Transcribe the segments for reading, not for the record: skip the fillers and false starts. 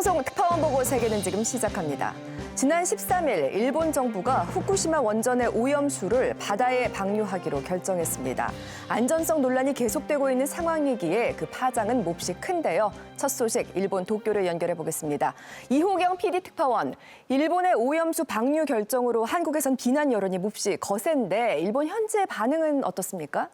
생방송 특파원 보고 세계는 지금 시작합니다. 지난 13일 일본 정부가 후쿠시마 원전의 오염수를 바다에 방류하기로 결정했습니다. 안전성 논란이 계속되고 있는 상황이기에 그 파장은 몹시 큰데요. 첫 소식 일본 도쿄를 연결해 보겠습니다. 이호경 PD 특파원, 일본의 오염수 방류 결정으로 한국에선 비난 여론이 몹시 거센데 일본 현재 반응은 어떻습니까?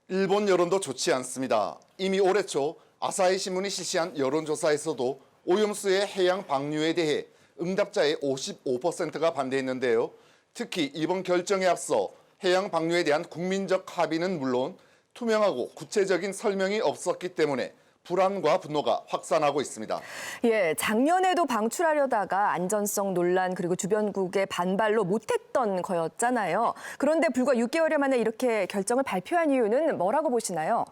일본 여론도 좋지 않습니다. 이미 올해 초 아사히 신문이 실시한 여론조사에서도 오염수의 해양 방류에 대해 응답자의 55%가 반대했는데요. 특히 이번 결정에 앞서 해양 방류에 대한 국민적 합의는 물론 투명하고 구체적인 설명이 없었기 때문에 불안과 분노가 확산하고 있습니다. 예, 작년에도 방출하려다가 안전성 논란 그리고 주변국의 반발로 못했던 거였잖아요. 그런데 불과 6개월 만에 이렇게 결정을 발표한 이유는 뭐라고 보시나요?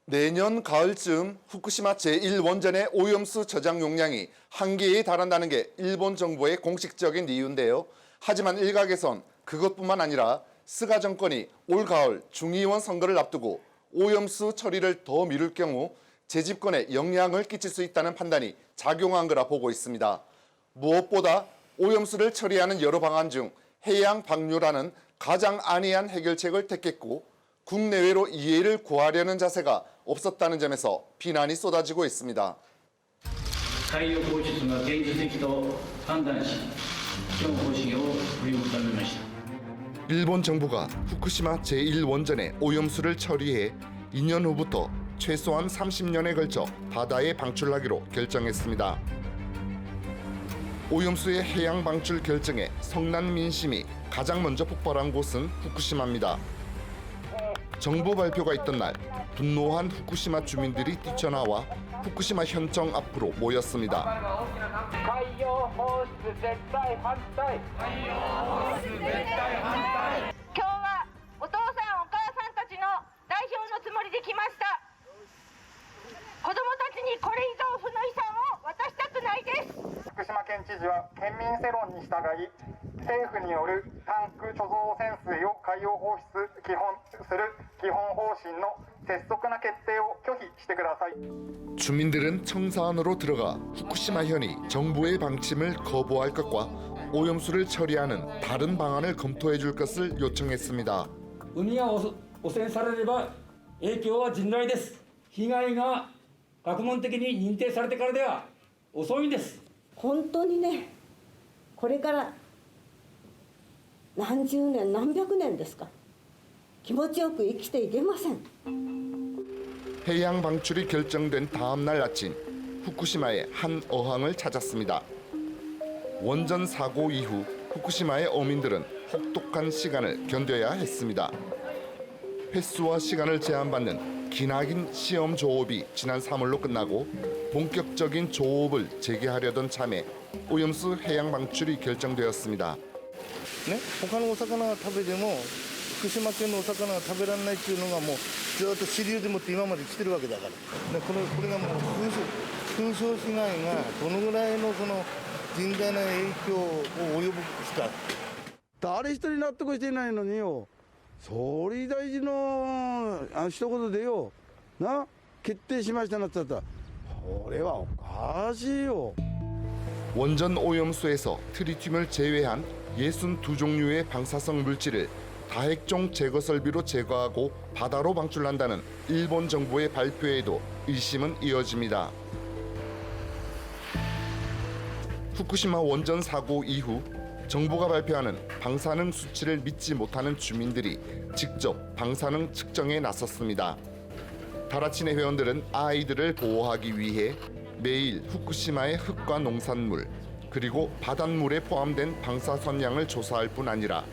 내년 가을쯤 후쿠시마 제1원전의 오염수 저장 용량이 한계에 달한다는 게 일본 정부의 공식적인 이유인데요. 하지만 일각에선 그것뿐만 아니라 스가 정권이 올 가을 중의원 선거를 앞두고 오염수 처리를 더 미룰 경우 재집권에 영향을 끼칠 수 있다는 판단이 작용한 거라 보고 있습니다. 무엇보다 오염수를 처리하는 여러 방안 중 해양 방류라는 가장 안이한 해결책을 택했고 국내외로 이해를 구하려는 자세가 없었다는 점에서 비난이 쏟아지고 있습니다. 海洋放出が現実的と判断し、基本方針を取りまとめました。 일본 정부가 후쿠시마 제1원전의 오염수를 처리해 2년 후부터 최소한 30년에 걸쳐 바다에 방출하기로 결정했습니다. 오염수의 해양 방출 결정에 성난 민심이 가장 먼저 폭발한 곳은 후쿠시마입니다. 정부 발표가 있던 날 분노한 후쿠시마 주민들이 뛰쳐나와 후쿠시마 현청 앞으로 모였습니다. 海洋放出絶対反対。海洋放出絶対反対。今日はお父さんお母さんたちの代表のつもりで来ました。子供たちにこれ以上負の遺産を渡したくないです。福島県知事は県民世論に従い政府によるタンク貯蔵潜水を海洋放出する基本方針の拙速な決定を拒否してください。 주민들은 청사안으로 들어가 후쿠시마현이 정부의 방침을 거부할 것과 오염수를 처리하는 다른 방안을 검토해 줄 것을 요청했습니다. 海が汚染されれば影響は甚大です。被害が学問的に認定されてからでは遅いんです。本当にね、これから何十年何百年ですか、気持ちよく生きていけません。 해양 방출이 결정된 다음 날 아침 후쿠시마의 한 어항을 찾았습니다. 원전 사고 이후 후쿠시마의 어민들은 혹독한 시간을 견뎌야 했습니다. 횟수와 시간을 제한받는 기나긴 시험 조업이 지난 3월로 끝나고 본격적인 조업을 재개하려던 참에 오염수 해양 방출이 결정되었습니다. ね、他のお魚が食べても福島県のお魚が食べられないっていうのがもうずっと支流でもって今まで来てるわけだから、ね、これがもう紛争被害がどのぐらいのその甚大な影響を及ぼすか。誰一人納得していないのによ、総理大臣の一言でよな決定しましたなっちゃった。これはおかしいよ。 원전 오염수에서 트리튬을 제외한 62종류의 방사성 물질을 다핵종 제거 설비로 제거하고 바다로 방출한다는 일본 정부의 발표에도 의심은 이어집니다. 후쿠시마 원전 사고 이후 정부가 발표하는 방사능 수치를 믿지 못하는 주민들이 직접 방사능 측정에 나섰습니다. 다라치네 회원들은 아이들을 보호하기 위해 매일 후쿠시마의 흙과 농산물 그리고 바닷물에 포함된 방사선량을 조사할 뿐 아니라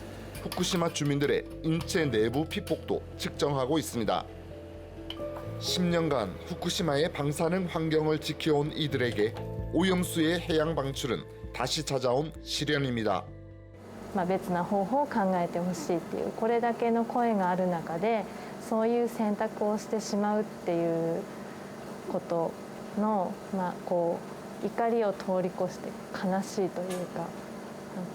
후쿠시마 주민들의 인체 내부 피폭도 측정하고 있습니다. 10년간 후쿠시마의 방사능 환경을 지켜온 이들에게 오염수의 해양 방출은 다시 찾아온 시련입니다. 別な方法を考えてほしいっていうこれだけの声がある中でそういう選択をしてしまうっていうことのこう怒りを通り越して悲しいというか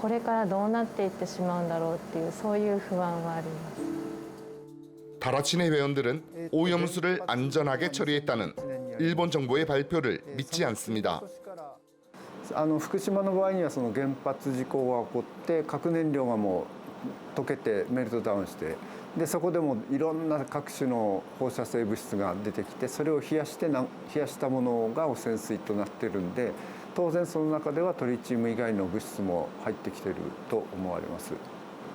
これからどうなっていってしまうんだろうっていうそういう不安はあります。 다라치네 회원들은 오염수를 안전하게 처리했다는 일본 정부의 발표를 믿지 않습니다. 福島の場合にはその原発事故が起こって核燃料がもう溶けてメルトダウンしてでそこでもいろんな各種の放射性物質が出てきてそれを冷やしたものが汚染水となってるんで当然その中ではトリチウム以外の物質も入ってきてると思われます。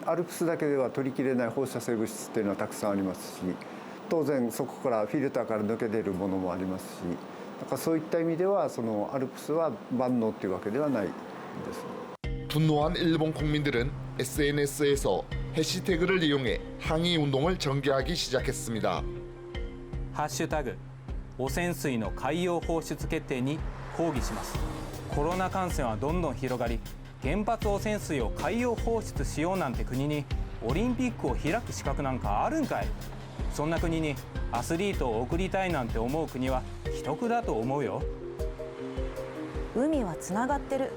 アルプスだけでは取りきれない放射性物質っていうのはたくさんありますし当然そこからフィルターから抜け出るものもありますしだからそういった意味ではそのアルプスは万能というわけではないです。 분노한 일본 국민들은 SNS에서 해시태그를 이용해 항의 운동을 전개하기 시작했습니다. ハッシュタグ汚染水の海洋放出決定に抗議します。コロナ感染はどんどん広がり原発汚染水を海洋放出しようなんて国にオリンピックを開く資格なんかあるんかい。そんな国にアスリートを送りたいなんて思う国は秘匿だと思うよ。海はつながってる。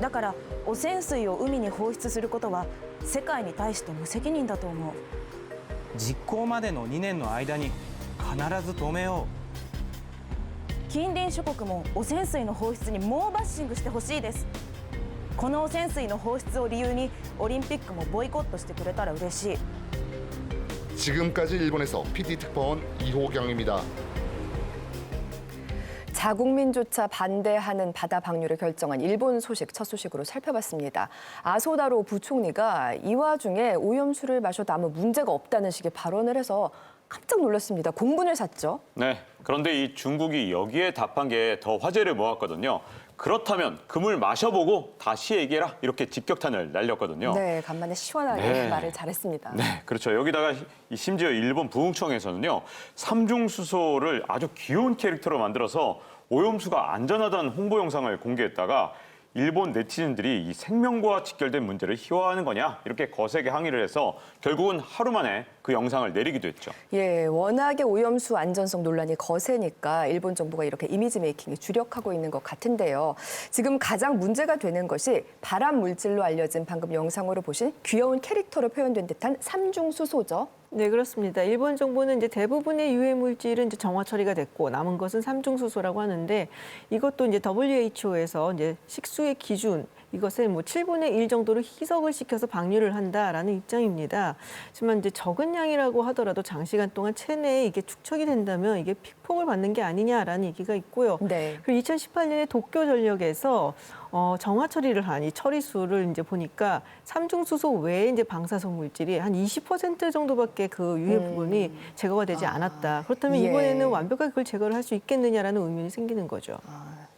だから汚染水を海に放出することは世界に対して無責任だと思う。実行までの2年の間に必ず止めよう。近隣諸国も汚染水の放出に猛バッシングしてほしいです。この汚染水の放出を理由にオリンピックもボイコットしてくれたら嬉しい。 지금까지 일본에서 PD특파원 이호경입니다. 자국민조차 반대하는 바다 방류를 결정한 일본 소식 첫 소식으로 살펴봤습니다. 아소다로 부총리가 이 와중에 오염수를 마셔도 아무 문제가 없다는 식의 발언을 해서 깜짝 놀랐습니다. 공분을 샀죠. 네, 그런데 이 중국이 여기에 답한 게 더 화제를 모았거든요. 그렇다면 그 물 마셔보고 다시 얘기해라 이렇게 직격탄을 날렸거든요. 네, 간만에 시원하게 말을 잘했습니다. 네, 그렇죠. 여기다가 심지어 일본 부흥청에서는요. 삼중수소를 아주 귀여운 캐릭터로 만들어서 오염수가 안전하다는 홍보 영상을 공개했다가 일본 네티즌들이 이 생명과 직결된 문제를 희화화하는 거냐 이렇게 거세게 항의를 해서 결국은 하루 만에 그 영상을 내리기도 했죠. 예, 워낙에 오염수 안전성 논란이 거세니까 일본 정부가 이렇게 이미지 메이킹에 주력하고 있는 것 같은데요. 지금 가장 문제가 되는 것이 발암 물질로 알려진 방금 영상으로 보신 귀여운 캐릭터로 표현된 듯한 삼중수소죠. 네, 그렇습니다. 일본 정부는 이제 대부분의 유해 물질은 이제 정화 처리가 됐고 남은 것은 삼중수소라고 하는데 이것도 이제 WHO에서 이제 식수의 기준 이것을 뭐 7분의 1 정도로 희석을 시켜서 방류를 한다라는 입장입니다. 하지만 이제 적은 양이라고 하더라도 장시간 동안 체내에 이게 축적이 된다면 이게 픽폭을 받는 게 아니냐라는 얘기가 있고요. 네. 그리고 2018년에 도쿄전력에서 정화 처리를 한 이 처리수를 이제 보니까 삼중수소 외에 이제 방사성 물질이 한 20% 정도밖에 그 유해 부분이 제거가 되지 않았다. 그렇다면 이번에는 완벽하게 그걸 제거를 할 수 있겠느냐라는 의문이 생기는 거죠.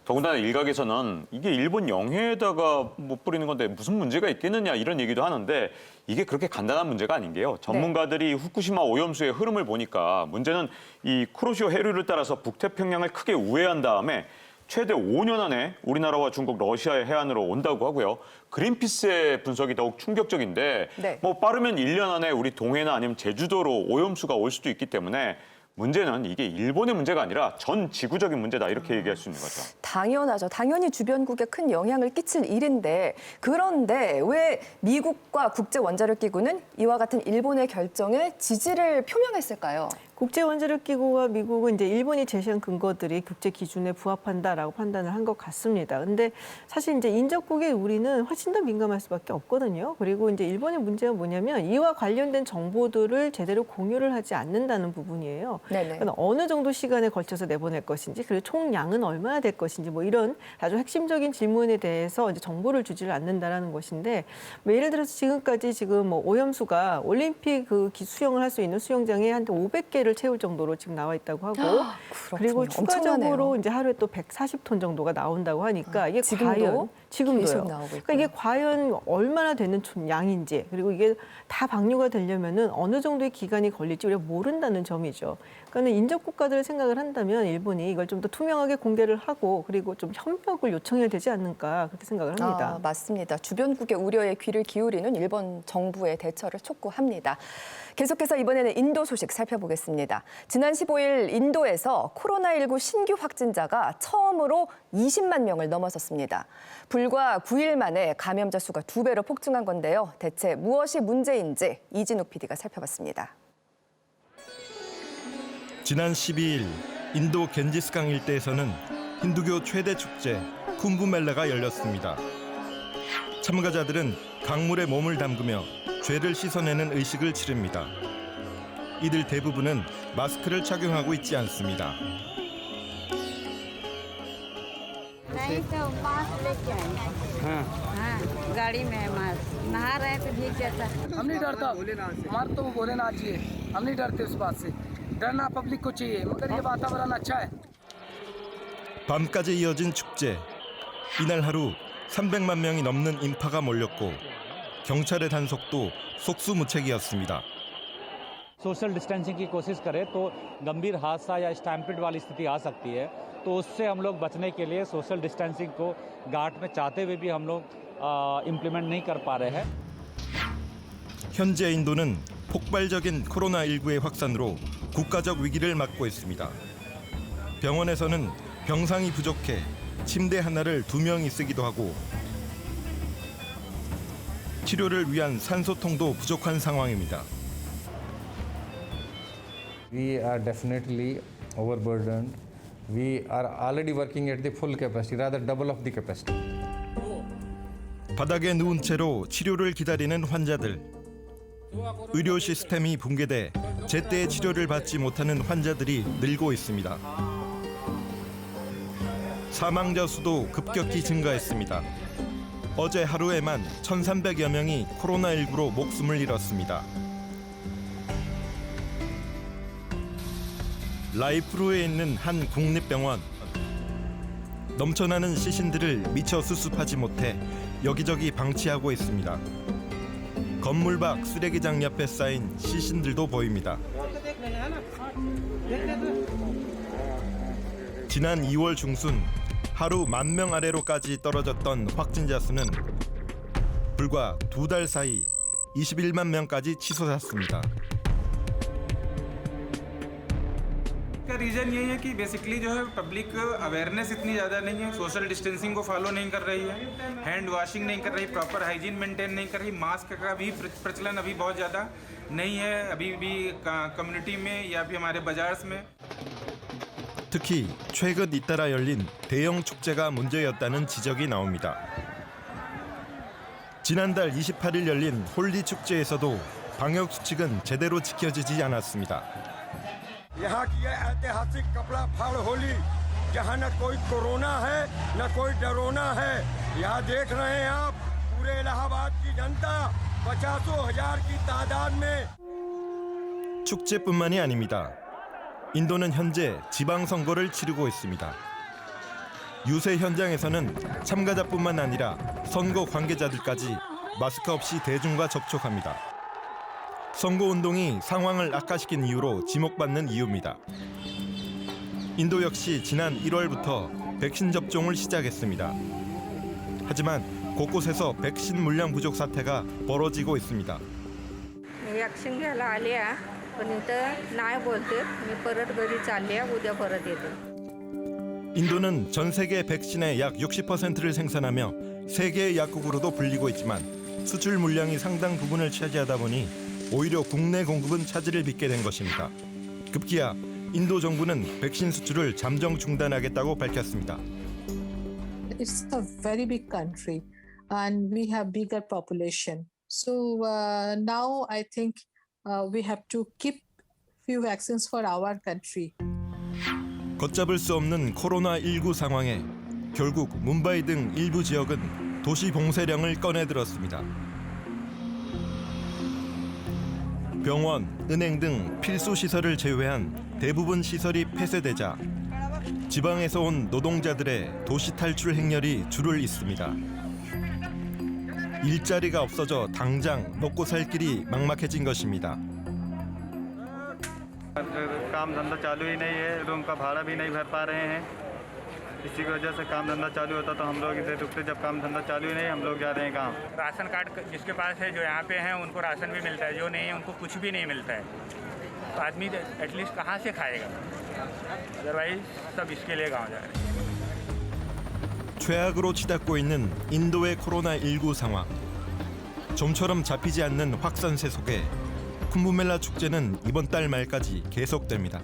더군다나 일각에서는 이게 일본 영해에다가 못 뿌리는 건데 무슨 문제가 있겠느냐 이런 얘기도 하는데 이게 그렇게 간단한 문제가 아닌 게요. 전문가들이 후쿠시마 오염수의 흐름을 보니까 문제는 이 쿠로시오 해류를 따라서 북태평양을 크게 우회한 다음에 최대 5년 안에 우리나라와 중국, 러시아의 해안으로 온다고 하고요. 그린피스의 분석이 더욱 충격적인데 뭐 빠르면 1년 안에 우리 동해나 아니면 제주도로 오염수가 올 수도 있기 때문에 문제는 이게 일본의 문제가 아니라 전 지구적인 문제다 이렇게 얘기할 수 있는 거죠. 당연하죠. 당연히 주변국에 큰 영향을 끼칠 일인데 그런데 왜 미국과 국제원자력기구는 이와 같은 일본의 결정에 지지를 표명했을까요? 국제원자력기구와 미국은 이제 일본이 제시한 근거들이 국제 기준에 부합한다라고 판단을 한 것 같습니다. 근데 사실 이제 인접국의 우리는 훨씬 더 민감할 수밖에 없거든요. 그리고 이제 일본의 문제가 뭐냐면 이와 관련된 정보들을 제대로 공유를 하지 않는다는 부분이에요. 그러니까 어느 정도 시간에 걸쳐서 내보낼 것인지 그리고 총량은 얼마나 될 것인지 뭐 이런 아주 핵심적인 질문에 대해서 이제 정보를 주지를 않는다라는 것인데 뭐 예를 들어서 지금까지 지금 뭐 오염수가 올림픽 그 수영을 할 수 있는 수영장에 한 500개를 채울 정도로 지금 나와 있다고 하고 그리고 추가적으로 엄청나네요. 이제 하루에 또 140톤 정도가 나온다고 하니까 이게 지금도? 지금도요. 계속 나오고 그러니까 이게 과연 얼마나 되는 양인지 그리고 이게 다 방류가 되려면은 어느 정도의 기간이 걸릴지 우리가 모른다는 점이죠. 그러니까 인접 국가들을 생각을 한다면 일본이 이걸 좀 더 투명하게 공개를 하고 그리고 좀 협력을 요청해야 되지 않을까 그렇게 생각을 합니다. 맞습니다. 주변국의 우려에 귀를 기울이는 일본 정부의 대처를 촉구합니다. 계속해서 이번에는 인도 소식 살펴보겠습니다. 지난 15일 인도에서 코로나19 신규 확진자가 처음으로 20만 명을 넘어섰습니다. 불과 9일 만에 감염자 수가 2배로 폭증한 건데요. 대체 무엇이 문제인지 이진욱 PD가 살펴봤습니다. 지난 12일 인도 겐지스강 일대에서는 힌두교 최대 축제 쿰브멜라가 열렸습니다. 참가자들은 강물에 몸을 담그며 죄를 씻어내는 의식을 치릅니다. 이들 대부분은 마스크를 착용하고 있지 않습니다. गाड़ी में नहा रहे थे भीग जाता हम नहीं डरता हमारा तो भोलेनाथ जी है हम नहीं डरते उस बात से डरना पब्लिक को चाहिए मगर ये वातावरण अच्छा है 밤까지 이어진 축제. 이날 하루 300만 명이 넘는 인파가 몰렸고 경찰의 단속도 속수무책이었습니다. सोशल डिस्टेंसिंग की कोशिश करें तो गंभीर हादसा या स्टैम्पिड वाली स्थिति आ सकती है तो उससे हम लोग बचने के लिए सोशल डिस्टेंसिंग को घाट में चाहते हुए भी हम लोग इम्प्लीमेंट नहीं कर पा रहे हैं. 현재 인도는 폭발적인 코로나19의 확산으로 국가적 위기를 맞고 있습니다. 병원에서는 병상이 부족해 침대 하나를 2명이 쓰기도 하고 치료를 위한 산소통도 부족한 상황입니다. We are definitely overburdened. We are already working at the full capacity, rather double of the capacity. 바닥에 누운 채로 치료를 기다리는 환자들. 의료 시스템이 붕괴돼 제때 치료를 받지 못하는 환자들이 늘고 있습니다. 사망자 수도 급격히 증가했습니다. 어제 하루에만 1,300여 명이 코로나19로 목숨을 잃었습니다. 라이프루에 있는 한 국립병원. 넘쳐나는 시신들을 미처 수습하지 못해 여기저기 방치하고 있습니다. 건물 밖 쓰레기장 옆에 쌓인 시신들도 보입니다. 지난 2월 중순 하루 10,000명 아래로까지 떨어졌던 확진자 수는 불과 2달 사이 21만 명까지 치솟았습니다. का रीज़न यही है कि बेसिकली जो है पब्लिक अवेयरनेस इतनी ज़्यादा नहीं है, सोशल डिस्टेंसिंग को फॉलो नहीं कर रही है, हैंड वॉशिंग नहीं कर रही, प्रॉपर हाइजीन मेंटेन नहीं कर रही, मास्क का भी प्रचलन अभी बहुत ज़्यादा नहीं है अभी भी कम्युनिटी में या फिर हमारे बाजार्स में. 특히 최근 잇따라 열린 대형 축제가 문제였다는 지적이 나옵니다. 지난달 28일 열린 홀리 축제에서도 방역 수칙은 제대로 지켜지지 않았습니다. यहाँ की ये ऐतिहासिक कपड़ा फाड़ होली जहाँ न कोई कोरोना है न कोई डरोना है. यहाँ देख रहे हैं आप पूरे इलाहाबाद की जनता 50,000 की तादाद में. 축제뿐만이 아닙니다. 인도는 현재 지방선거를 치르고 있습니다. 유세 현장에서는 참가자뿐만 아니라 선거 관계자들까지 마스크 없이 대중과 접촉합니다. 선거운동이 상황을 악화시킨 이유로 지목받는 이유입니다. 인도 역시 지난 1월부터 백신 접종을 시작했습니다. 하지만 곳곳에서 백신 물량 부족 사태가 벌어지고 있습니다. वॅक्सिन घ्यायला आल्या पण इथं नाही बोलते मी परत घरी चालले उद्या परत येते. 인도는 전 세계 백신의 약 60%를 생산하며 세계의 약국으로도 불리고 있지만 수출 물량이 상당 부분을 차지하다 보니 오히려 국내 공급은 차질을 빚게 된 것입니다. 급기야 인도 정부는 백신 수출을 잠정 중단하겠다고 밝혔습니다. It's a very big country and we have bigger population. So now I think we have to keep few vaccines for our country. 걷잡을 수 없는 코로나19 상황에 결국 뭄바이 등 일부 지역은 도시 봉쇄령을 꺼내들었습니다. 병원, 은행 등 필수 시설을 제외한 대부분 시설이 폐쇄되자 지방에서 온 노동자들의 도시 탈출 행렬이 줄을 잇습니다. 일자리가 없어져 당장 먹고 살 길이 막막해진 것입니다. काम धंधा चालू ही नहीं है, रूम का भाड़ा भी नहीं भर पा रहे हैं. इसी की वजह से काम धंधा चालू होता तो हम लोग इधर रुकते. जब काम धंधा चालू ही नहीं हम लोग जा रहे हैं काम. राशन कार्ड जिसके पास है जो यहाँ पे हैं उनको राशन भी मिलता है, जो नहीं है उनको कुछ भी नहीं मिलता है. तो आदमी एटलीस्ट कहाँ से खाएगा? अदरवाइज सब इसके लिए गाँव जा रहे हैं. 최악으로 치닫고 있는 인도의 코로나19 상황. 좀처럼 잡히지 않는 확산세 속에 쿰브멜라 축제는 이번 달 말까지 계속됩니다.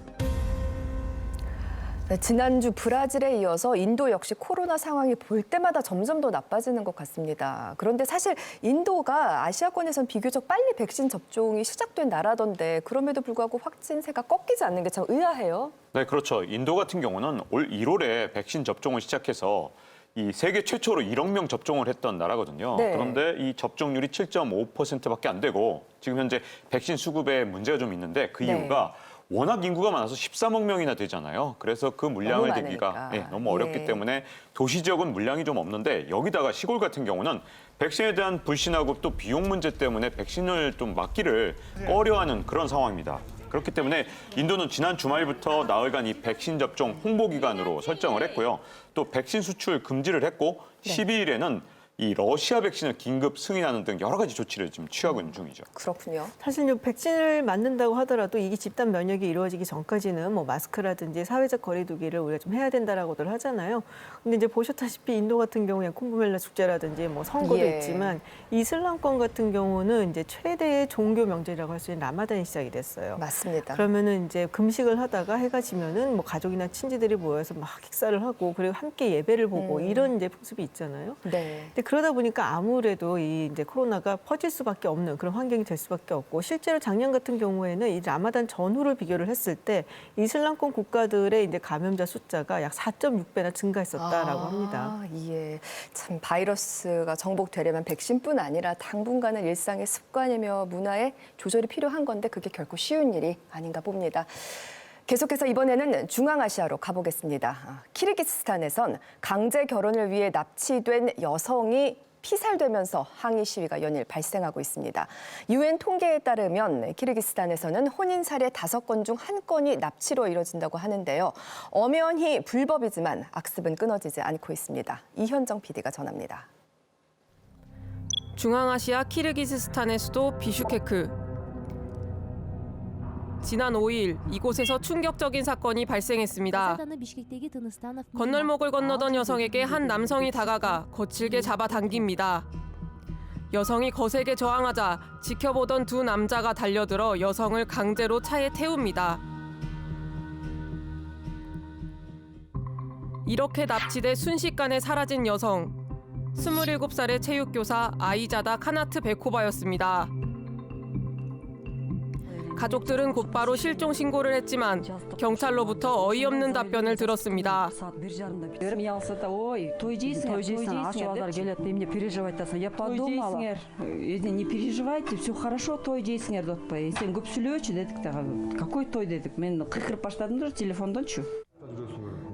네, 지난주 브라질에 이어서 인도 역시 코로나 상황이 볼 때마다 점점 더 나빠지는 것 같습니다. 그런데 사실 인도가 아시아권에선 비교적 빨리 백신 접종이 시작된 나라던데 그럼에도 불구하고 확진세가 꺾이지 않는 게 참 의아해요. 네, 그렇죠. 인도 같은 경우는 올 1월에 백신 접종을 시작해서 이 세계 최초로 1억 명 접종을 했던 나라거든요. 네. 그런데 이 접종률이 7.5%밖에 안 되고 지금 현재 백신 수급에 문제가 좀 있는데 그 네. 이유가 워낙 인구가 많아서 13억 명이나 되잖아요. 그래서 그 물량을 너무 대기가 많으니까. 너무 어렵기 예. 때문에 도시 지역은 물량이 좀 없는데 여기다가 시골 같은 경우는 백신에 대한 불신하고 또 비용 문제 때문에 백신을 좀 맞기를 꺼려하는 그런 상황입니다. 그렇기 때문에 인도는 지난 주말부터 나흘간 이 백신 접종 홍보 기간으로 설정을 했고요. 또 백신 수출 금지를 했고 12일에는 이 러시아 백신을 긴급 승인하는 등 여러 가지 조치를 지금 취하고 있는 중이죠. 그렇군요. 사실 이 백신을 맞는다고 하더라도 이게 집단 면역이 이루어지기 전까지는 뭐 마스크라든지 사회적 거리두기를 우리가 좀 해야 된다라고들 하잖아요. 근데 이제 보셨다시피 인도 같은 경우에 쿰브멜라 축제라든지 뭐 선거도 예. 있지만 이슬람권 같은 경우는 이제 최대의 종교 명절이라고 할 수 있는 라마단이 시작이 됐어요. 맞습니다. 그러면은 이제 금식을 하다가 해가 지면은 뭐 가족이나 친지들이 모여서 막 식사를 하고 그리고 함께 예배를 보고 이런 이제 풍습이 있잖아요. 네. 근데 그러다 보니까 아무래도 이 이제 코로나가 퍼질 수밖에 없는 그런 환경이 될 수밖에 없고 실제로 작년 같은 경우에는 이 라마단 전후를 비교를 했을 때 이슬람권 국가들의 이제 감염자 숫자가 약 4.6배나 증가했었다라고 합니다. 예. 참 바이러스가 정복되려면 백신뿐 아니라 당분간은 일상의 습관이며 문화에 조절이 필요한 건데 그게 결코 쉬운 일이 아닌가 봅니다. 계속해서 이번에는 중앙아시아로 가보겠습니다. 키르기스스탄에선 강제 결혼을 위해 납치된 여성이 피살되면서 항의 시위가 연일 발생하고 있습니다. UN 통계에 따르면 키르기스탄에서는 혼인 사례 5건 중 1건이 납치로 이뤄진다고 하는데요. 엄연히 불법이지만 악습은 끊어지지 않고 있습니다. 이현정 PD가 전합니다. 중앙아시아 키르기스스탄의 수도 비슈케크. 지난 5일 이곳에서 충격적인 사건이 발생했습니다. 건널목을 건너던 여성에게 한 남성이 다가가 거칠게 잡아당깁니다. 여성이 거세게 저항하자 지켜보던 두 남자가 달려들어 여성을 강제로 차에 태웁니다. 이렇게 납치돼 순식간에 사라진 여성. 27살의 체육교사 아이자다 카나트 베코바였습니다. 가족들은 곧바로 실종 신고를 했지만 경찰로부터 어이없는 답변을 들었습니다.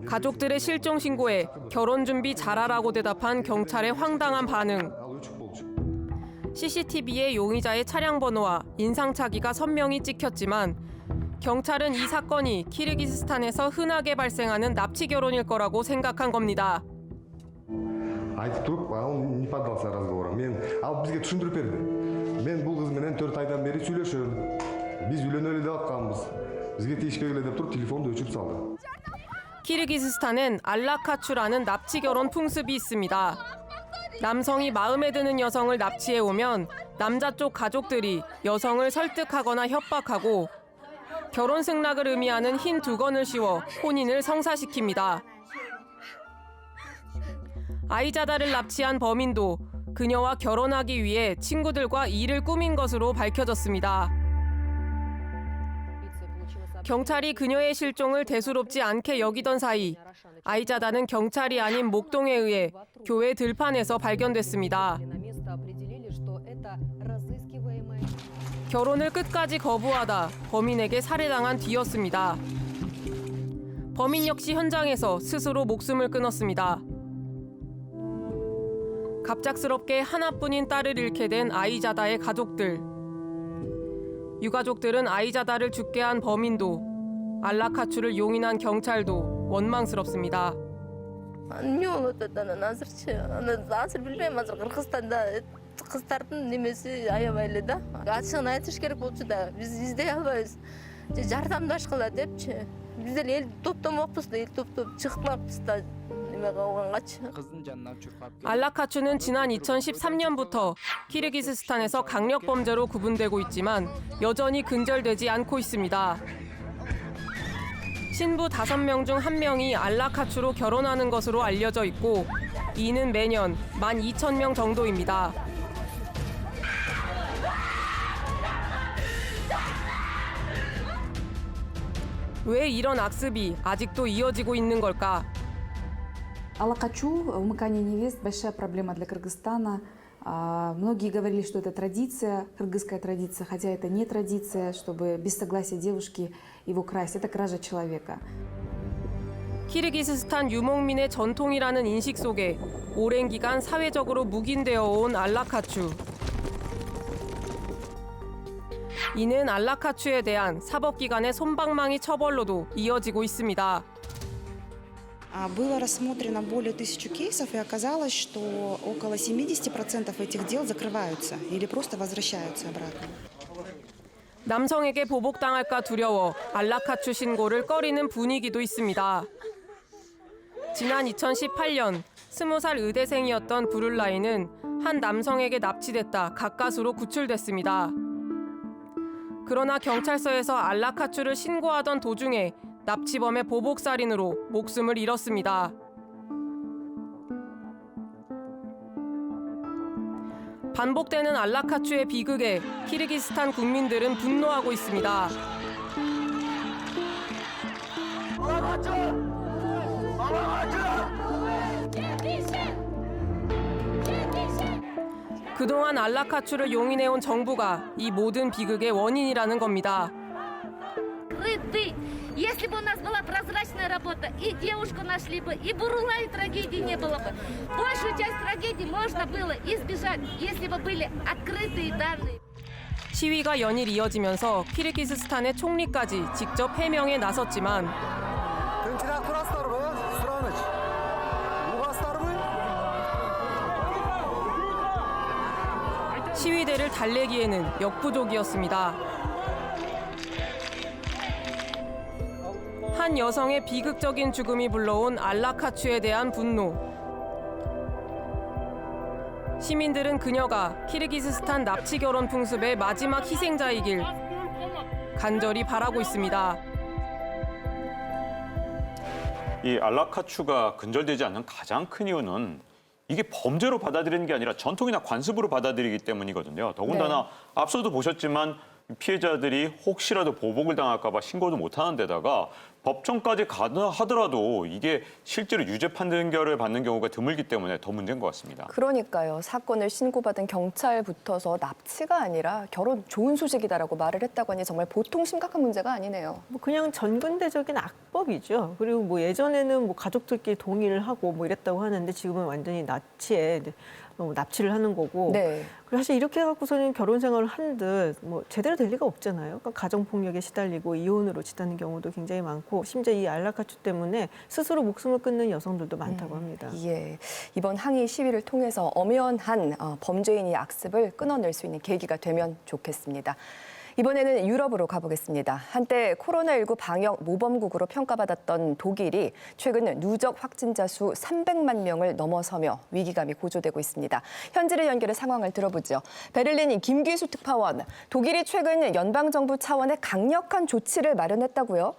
가족들의 실종 신고에 결혼 준비 잘하라고 대답한 경찰의 황당한 반응. CCTV에 용의자의 차량 번호와 인상착의가 선명히 찍혔지만 경찰은 이 사건이 키르기스스탄에서 흔하게 발생하는 납치 결혼일 거라고 생각한 겁니다. айтып тұрып оны не поддался разговорам мен ал бізге түсіндіріп берді мен бұл қызменен 4 айдан бері сөйлесемін біз үйленелі деп жатқанбыз бізге тиіспегіле деп тұрып телефонды өшіріп салды. 키르기스스탄엔 알라카추라는 납치 결혼 풍습이 있습니다. 남성이 마음에 드는 여성을 납치해 오면 남자 쪽 가족들이 여성을 설득하거나 협박하고 결혼 승낙을 의미하는 흰 두건을 씌워 혼인을 성사시킵니다. 아이자다를 납치한 범인도 그녀와 결혼하기 위해 친구들과 일을 꾸민 것으로 밝혀졌습니다. 경찰이 그녀의 실종을 대수롭지 않게 여기던 사이 아이자다는 경찰이 아닌 목동에 의해 교회 들판에서 발견됐습니다. 결혼을 끝까지 거부하다 범인에게 살해당한 뒤였습니다. 범인 역시 현장에서 스스로 목숨을 끊었습니다. 갑작스럽게 하나뿐인 딸을 잃게 된 아이자다의 가족들. 유가족들은 아이자다를 죽게 한 범인도 알라카추를 용인한 경찰도 원망스럽습니다. Kızların nemesi ayabaylı da. Açığını aytış gerek bolçu da. Biz izley albayız. Jardamdaş kıla depçi. Biz el toptamoqpuz da, el toptop çıkmaqpız da. 알라카추는 지난 2013년부터 키르기스스탄에서 강력 범죄로 구분되고 있지만 여전히 근절되지 않고 있습니다. 신부 5명 중 1명이 알라카추로 결혼하는 것으로 알려져 있고 이는 매년 12,000명 정도입니다. 왜 이런 악습이 아직도 이어지고 있는 걸까? Аллакачу, умыкание невест – большая проблема для Кыргызстана. Многие говорили, что это традиция, кыргызская традиция, хотя это не традиция, чтобы без согласия девушки его красть. Это кража человека. 키르기스스탄 유목민의 전통이라는 인식 속에 오랜 기간 사회적으로 묵인되어 온 알라카추. 이는 알라카추에 대한 사법기관의 솜방망이 처벌로도 이어지고 있습니다. Было рассмотрено более 1000 кейсов, и оказалось, что около 70% этих дел закрываются или просто возвращаются обратно. 남성에게 보복당할까 두려워 알라카추 신고를 꺼리는 분위기도 있습니다. 지난 2018년 20살 의대생이었던 부룰라이는 한 남성에게 납치됐다 가까스로 구출됐습니다. 그러나 경찰서에서 알라카추를 신고하던 도중에 납치범의 보복살인으로 목숨을 잃었습니다. 반복되는 알라카추의 비극에 키르기스탄 국민들은 분노하고 있습니다. 그동안 알라카추를 용인해온 정부가 이 모든 비극의 원인이라는 겁니다. Если бы у нас была прозрачная работа, и девушку нашли бы, и Бурулай трагедии не было бы. Большую часть трагедий можно было избежать, если бы были открытые данные. 시위가 연일 이어지면서 키르기스스탄의 총리까지 직접 해명에 나섰지만 시위대를 달래기에는 역부족이었습니다. 한 여성의 비극적인 죽음이 불러온 알라카추에 대한 분노. 시민들은 그녀가 키르기스스탄 납치 결혼 풍습의 마지막 희생자이길 간절히 바라고 있습니다. 이 알라카추가 근절되지 않는 가장 큰 이유는 이게 범죄로 받아들이는 게 아니라 전통이나 관습으로 받아들이기 때문이거든요. 더군다나 앞서도 보셨지만 피해자들이 혹시라도 보복을 당할까 봐 신고도 못하는 데다가 법정까지 가하더라도 이게 실제로 유죄 판결을 받는 경우가 드물기 때문에 더 문제인 것 같습니다. 그러니까요. 사건을 신고받은 경찰부터서 납치가 아니라 결혼 좋은 소식이다라고 말을 했다고 하니 정말 보통 심각한 문제가 아니네요. 뭐 그냥 전근대적인 악법이죠. 그리고 뭐 예전에는 뭐 가족들끼리 동의를 하고 뭐 이랬다고 하는데 지금은 완전히 납치에 납치를 하는 거고. 네. 그리고 사실 이렇게 해갖고서는 결혼 생활을 한듯 뭐 제대로 될 리가 없잖아요. 그러니까 가정 폭력에 시달리고 이혼으로 치닫는 경우도 굉장히 많고 심지어 이 알라카추 때문에 스스로 목숨을 끊는 여성들도 많다고 합니다. 예, 이번 항의 시위를 통해서 엄연한 범죄인의 악습을 끊어낼 수 있는 계기가 되면 좋겠습니다. 이번에는 유럽으로 가보겠습니다. 한때 코로나19 방역 모범국으로 평가받았던 독일이 최근 누적 확진자 수 300만 명을 넘어서며 위기감이 고조되고 있습니다. 현지를 연결해 상황을 들어보죠. 베를린 김기수 특파원, 독일이 최근 연방정부 차원의 강력한 조치를 마련했다고요?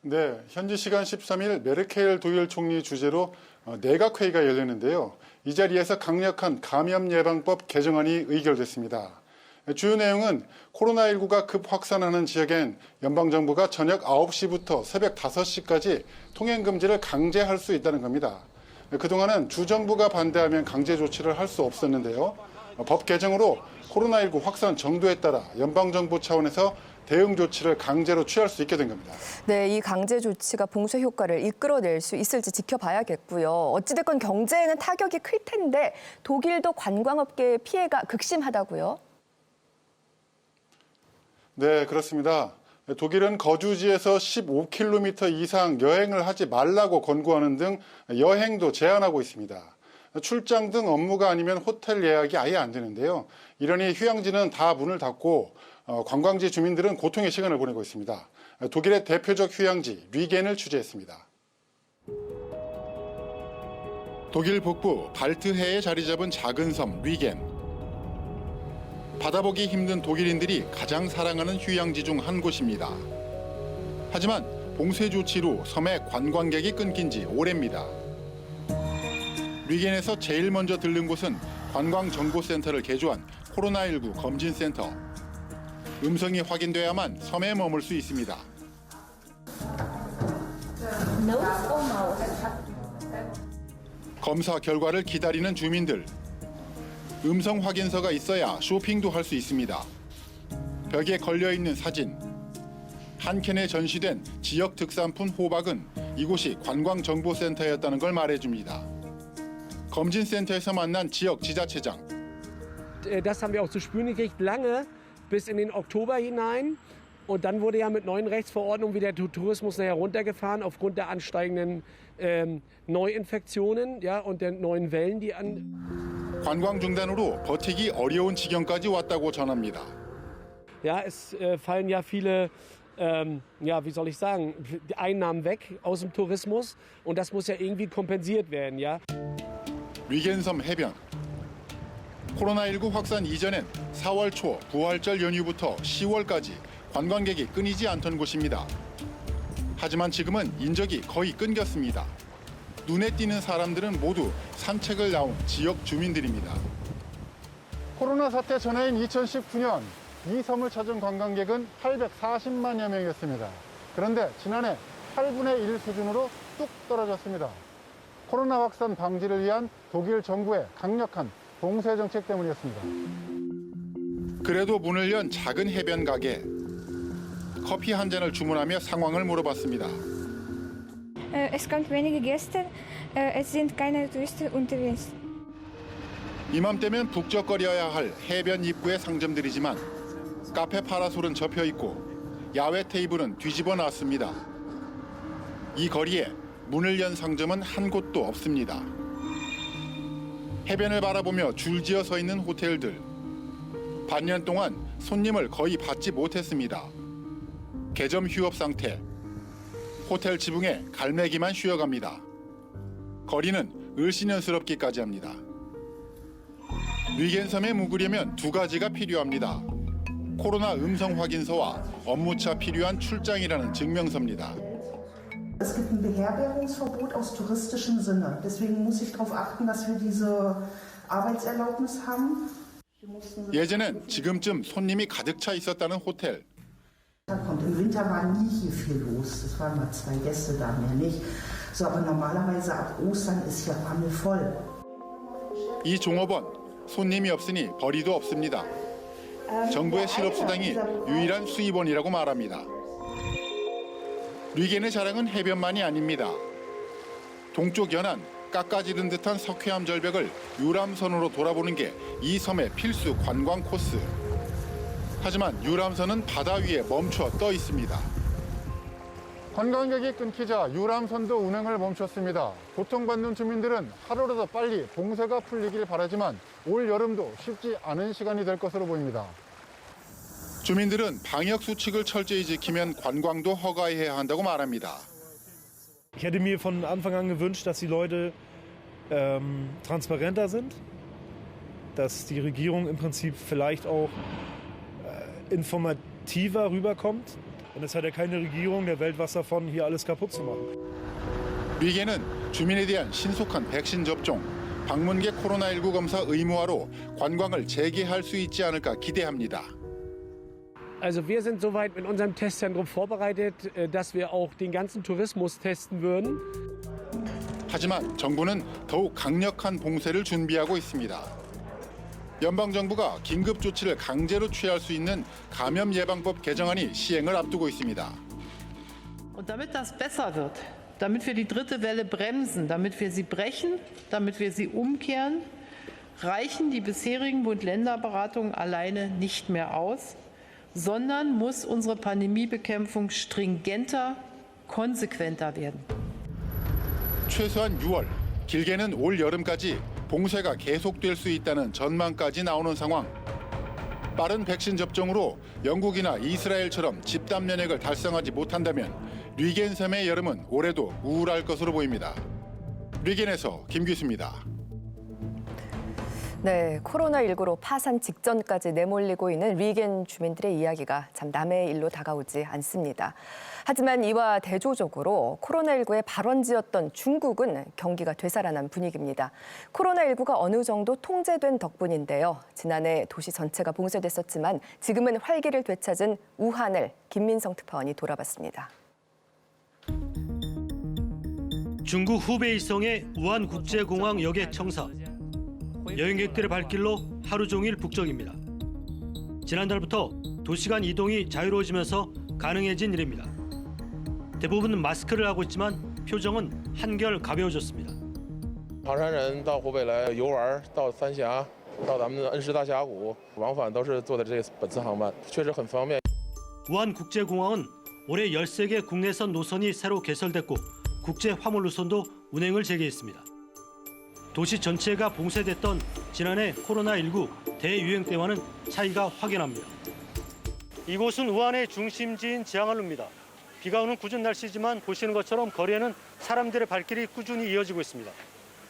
네, 현지 시간 13일 메르켈 독일 총리 주재로 내각회의가 열렸는데요. 이 자리에서 강력한 감염 예방법 개정안이 의결됐습니다. 주요 내용은 코로나19가 급 확산하는 지역엔 연방정부가 저녁 9시부터 새벽 5시까지 통행 금지를 강제할 수 있다는 겁니다. 그동안은 주정부가 반대하면 강제 조치를 할 수 없었는데요. 법 개정으로 코로나19 확산 정도에 따라 연방정부 차원에서 대응 조치를 강제로 취할 수 있게 된 겁니다. 네, 이 강제 조치가 봉쇄 효과를 이끌어낼 수 있을지 지켜봐야겠고요. 어찌됐건 경제에는 타격이 클 텐데 독일도 관광업계의 피해가 극심하다고요? 네, 그렇습니다. 독일은 거주지에서 15km 이상 여행을 하지 말라고 권고하는 등 여행도 제한하고 있습니다. 출장 등 업무가 아니면 호텔 예약이 아예 안 되는데요. 이러니 휴양지는 다 문을 닫고 관광지 주민들은 고통의 시간을 보내고 있습니다. 독일의 대표적 휴양지 류겐을 취재했습니다. 독일 북부 발트해에 자리 잡은 작은 섬 류겐. 바다보기 힘든 독일인들이 가장 사랑하는 휴양지 중 한 곳입니다. 하지만 봉쇄 조치로 섬에 관광객이 끊긴 지 오래입니다. 리겐에서 제일 먼저 들른 곳은 관광정보센터를 개조한 코로나19 검진센터. 음성이 확인돼야만 섬에 머물 수 있습니다. 검사 결과를 기다리는 주민들. 음성 확인서가 있어야 쇼핑도 할 수 있습니다. 벽에 걸려있는 사진. 한 캔에 전시된 지역 특산품 호박은 이곳이 관광정보센터였다는 걸 말해줍니다. 검진센터에서 만난 지역 지자체장. Das haben wir auch zu spüren gekriegt, lange bis in den Oktober hinein. Und dann wurde ja mit neuen Rechtsverordnungen wieder der Tourismus nachher runtergefahren aufgrund der ansteigenden Neuinfektionen, ja, und der neuen Wellen, die an. 관광 중단으로 버티기 어려운 지경까지 왔다고 전합니다. Ja, es fallen ja viele, ja, wie soll ich sagen, die Einnahmen weg aus dem Tourismus und das muss ja irgendwie kompensiert werden, ja. 리겐섬 해변. 코로나19 확산 이전엔 4월 초 부활절 연휴부터 10월까지 관광객이 끊이지 않던 곳입니다. 하지만 지금은 인적이 거의 끊겼습니다. 눈에 띄는 사람들은 모두 산책을 나온 지역 주민들입니다. 코로나 사태 전해인 2019년 이 섬을 찾은 관광객은 840만여 명이었습니다. 그런데 지난해 8분의 1 수준으로 뚝 떨어졌습니다. 코로나 확산 방지를 위한 독일 정부의 강력한 봉쇄 정책 때문이었습니다. 그래도 문을 연 작은 해변 가게. 커피 한 잔을 주문하며 상황을 물어봤습니다. Es kommt wenige Gäste, es sind keine Touristen unterwegs. 이맘때면 북적거려야 할 해변 입구의 상점들이지만 카페 파라솔은 접혀 있고 야외 테이블은 뒤집어 놨습니다. 이 거리에 문을 연 상점은 한 곳도 없습니다. 해변을 바라보며 줄지어 서 있는 호텔들. 반년 동안 손님을 거의 받지 못했습니다. 개점 휴업 상태. 호텔 지붕에 갈매기만 쉬어갑니다. 거리는 을씨년스럽기까지 합니다. 리겐섬에 묵으려면 두 가지가 필요합니다. 코로나 음성 확인서와 업무차 필요한 출장이라는 증명서입니다. Es gibt ein Beherbergungsverbot aus touristischem Sinne. Deswegen muss ich darauf achten, dass wir diese Arbeitserlaubnis haben. 예전엔 지금쯤 손님이 가득 차 있었다는 호텔. Im Winter war nie hier viel los. Es waren mal 2 Gäste da, mehr nicht. So, aber normalerweise ab Ostern ist hier rammelvoll. 이 종업원 손님이 없으니 벌이도 없습니다. 정부의 실업수당이 유일한 수입원이라고 말합니다. 리겐의 자랑은 해변만이 아닙니다. 동쪽 연안 깎아지른 듯한 석회암 절벽을 유람선으로 돌아보는 게 이 섬의 필수 관광 코스. 하지만 유람선은 바다 위에 멈춰 떠 있습니다. 관광객이 끊기자 유람선도 운행을 멈췄습니다. 고통받는 주민들은 하루라도 빨리 봉쇄가 풀리길 바라지만 올 여름도 쉽지 않은 시간이 될 것으로 보입니다. 주민들은 방역 수칙을 철저히 지키면 관광도 허가해야 한다고 말합니다. Ich hätte mir von Anfang an gewünscht, dass die Leute transparenter sind, dass die Regierung im Prinzip vielleicht auch informativer rüberkommt. Denn es hat ja keine Regierung der Welt was davon, hier alles kaputt zu machen. 리겐은 주민에 대한 신속한 백신 접종, 방문객 코로나19 검사 의무화로 관광을 재개할 수 있지 않을까 기대합니다. Also wir sind soweit mit unserem Testzentrum vorbereitet, dass wir auch den ganzen Tourismus testen würden. 하지만 정부는 더욱 강력한 봉쇄를 준비하고 있습니다. 연방정부가 긴급 조치를 강제로 취할 수 있는 감염 예방법 개정안이 시행을 앞두고 있습니다. Und damit das besser wird, damit wir die dritte Welle bremsen, damit wir sie brechen, damit wir sie umkehren, reichen die bisherigen Bund-Länder-Beratungen alleine nicht mehr aus, sondern muss unsere Pandemiebekämpfung stringenter, konsequenter werden. 최소한 6월, 길게는 올 여름까지 봉쇄가 계속될 수 있다는 전망까지 나오는 상황. 빠른 백신 접종으로 영국이나 이스라엘처럼 집단 면역을 달성하지 못한다면 리겐섬의 여름은 올해도 우울할 것으로 보입니다. 리겐에서 김규수입니다. 네, 코로나19로 파산 직전까지 내몰리고 있는 리겐 주민들의 이야기가 참 남의 일로 다가오지 않습니다. 하지만 이와 대조적으로 코로나19의 발원지였던 중국은 경기가 되살아난 분위기입니다. 코로나19가 어느 정도 통제된 덕분인데요. 지난해 도시 전체가 봉쇄됐었지만 지금은 활기를 되찾은 우한을 김민성 특파원이 돌아봤습니다. 중국 후베이성의 우한국제공항 역의 청사. 여행객들의 발길로 하루 종일 북적입니다. 지난달부터 도시간 이동이 자유로워지면서 가능해진 일입니다. 대부분은 마스크를 하고 있지만 표정은 한결 가벼워졌습니다. 唐山人到湖北来游玩，到三峡，到咱们的恩施大峡谷，往返都是坐的这个本次航班，确实很方便。 우한국제공항은 올해 13개 국내선 노선이 새로 개설됐고 국제 화물 노선도 운행을 재개했습니다. 도시 전체가 봉쇄됐던 지난해 코로나19 대유행 때와는 차이가 확연합니다. 이곳은 우한의 중심지인 지앙알루입니다. 비가 오는 궂은 날씨지만 보시는 것처럼 거리에는 사람들의 발길이 꾸준히 이어지고 있습니다.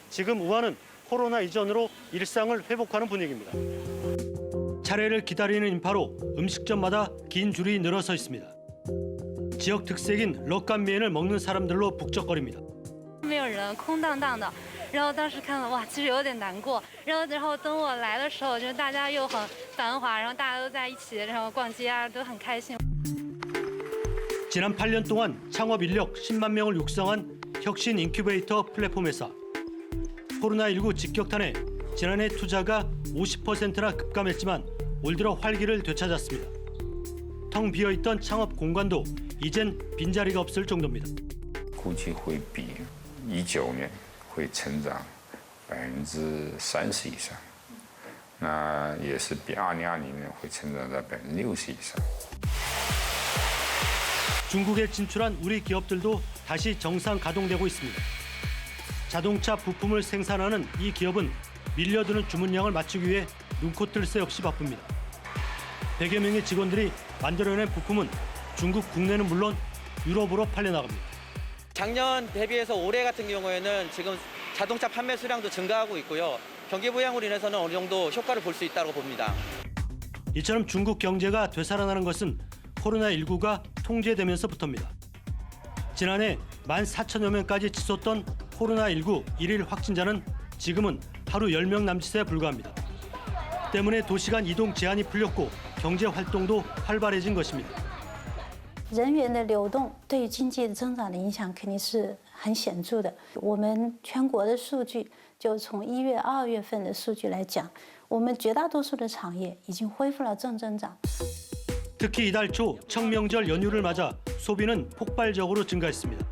지금 우한은 코로나 이전으로 일상을 회복하는 분위기입니다. 차례를 기다리는 인파로 음식점마다 긴 줄이 늘어서 있습니다. 지역 특색인 럭간미엔을 먹는 사람들로 북적거립니다. 没有人，空荡荡的。然后当时看了，哇，其实有点难过。然后等我来的时候，就大家又很繁华，然后大家都在一起，然后逛街啊，都很开心。 지난 8년 동안 창업 인력 10만 명을 육성한 혁신 인큐베이터 플랫폼 회사. 코로나19 직격탄에 지난해 투자가 50%나 급감했지만 올 들어 활기를 되찾았습니다. 텅 비어있던 창업 공간도 이젠 빈자리가 없을 정도입니다. 估计会比19年会成长30%以上，那也是比2020年会成长到60%以上。 중국에 진출한 우리 기업들도 다시 정상 가동되고 있습니다. 자동차 부품을 생산하는 이 기업은 밀려드는 주문량을 맞추기 위해 눈코 뜰 새 없이 바쁩니다. 100여 명의 직원들이 만들어낸 부품은 중국 국내는 물론 유럽으로 팔려나갑니다. 작년 대비해서 올해 같은 경우에는 지금 자동차 판매 수량도 증가하고 있고요. 경기 부양으로 인해서는 어느 정도 효과를 볼 수 있다고 봅니다. 이처럼 중국 경제가 되살아나는 것은 코로나19가 통제되면서부터입니다. 지난해 14,000여 명까지 치솟던 코로나19 일일 확진자는 지금은 하루 10명 남짓에 불과합니다. 때문에 도시간 이동 제한이 풀렸고 경제 활동도 활발해진 것입니다. 人员的流动对经济增长的影响肯定是很显著的。我们全国的数据，就从1月、2月份的数据来讲，我们绝大多数的产业已经恢复了正增长。 특히 이달 초 청명절 연휴를 맞아 소비는 폭발적으로 증가했습니다.